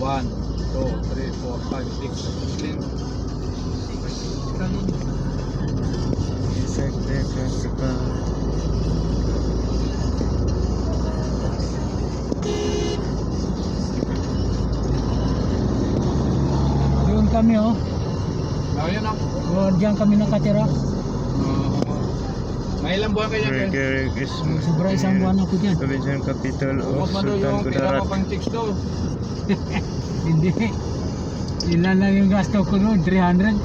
1, 2, 3, 4, 5, 6, 7. Isaac Deca suka. Doon kami oh. Oh, yun o. Oh, diyan kami nakatira. May ilang buwan kayo dyan? Burger is Sobra isang buwan ako dyan. provincial capital of Bukod man doon Sultan yung pera Kudarat. mo pang chicks doon. Hindi. Ilan lang yung gasto ko noon? 300?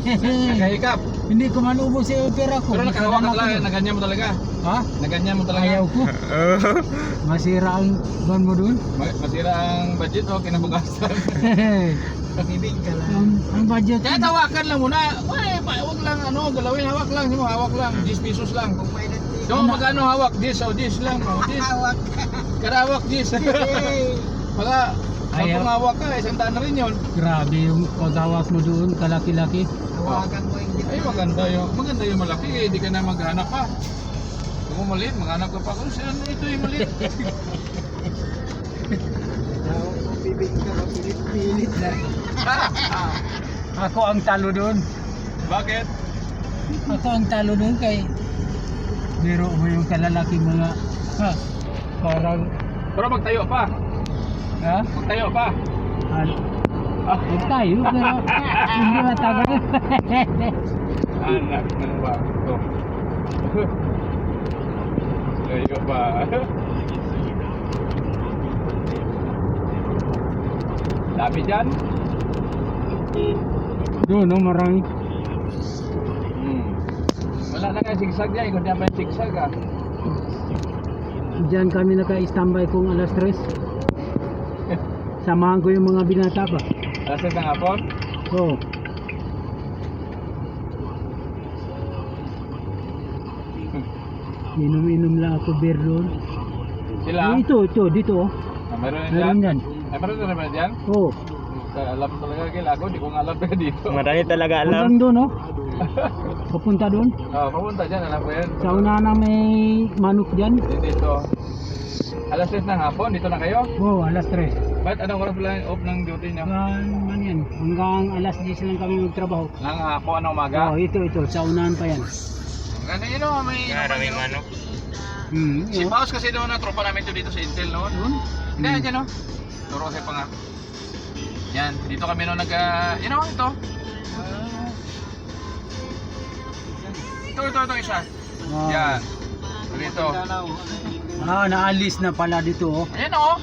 Nakahikap. Hindi ko man ubos yung pera ko. Pero nakahawak ka Ako talaga, doon. naganyan mo talaga. Ha? Naganyan mo talaga. Ayaw ko. Oh, Masira ang ban mo doon. Masira ang budget o kinabukasan. Ibig ka Ang budget. Kaya tawakan lang muna. Ay, huwag lang ano, galawin, hawak lang. Sino, hawak lang. 10 pesos lang. So, magkano hawak? 10 o 10 lang. O, 10. Hawak. Kada hawak 10. Baka, Ayaw. kung hawak ka, 100 na rin yun. Grabe yung paghawak mo doon, kalaki-laki. Hawakan mo yung Ay, maganda yung malaki. Hindi ka na maghanap pa. Kung mo maliit, maghanap ka pa. Kung saan ito yung maliit. hawak mo bibig ka, mapilit-pilit na. Ako ang talo doon. Bakit? Ako ang talo doon kay biro mo yung kalalaki mga parang Pero magtayo pa. ha? Magtayo pa. Huwag tayo pero hindi matagal. Anak ng bato. Tayo pa. Dami dyan? Doon no, marami. Wala na nga sigsag dyan. Kung diyan pa yung sigsag ah. Diyan kami naka-standby kung alas 3. Samahan ko yung mga binata pa. Alas ng hapon? Oo. Inom-inom lang ako beer doon. Sila? Ito, dito oh. Meron na Meron dyan? yan. Ay, meron na naman dyan? Oo. Alam talaga kila ako. Di ko nga alam pa dito. marami talaga alam. Hanggang doon oh. Papunta doon. Papunta dyan. Alam ko yan. Sa unahan may manok dyan. Dito. Alas 3 ng hapon. Dito na kayo? Oo, alas 3. Ba't anong oras lang off ng duty niyo? Ano yan? Hanggang alas 10 lang kami magtrabaho. Ng hapon, anong umaga? Oo, ito. Sa unahan pa yan. Ano yun o? May Maraming manok. Si Yun. Paus kasi doon na tropa namin to dito sa Intel noon. Hindi, dyan o. Turo kasi pa nga. Yan, dito kami noon you know, ito. Ito isa. Ah. Yan. Dito. Naalis na pala dito oh. Ayan o.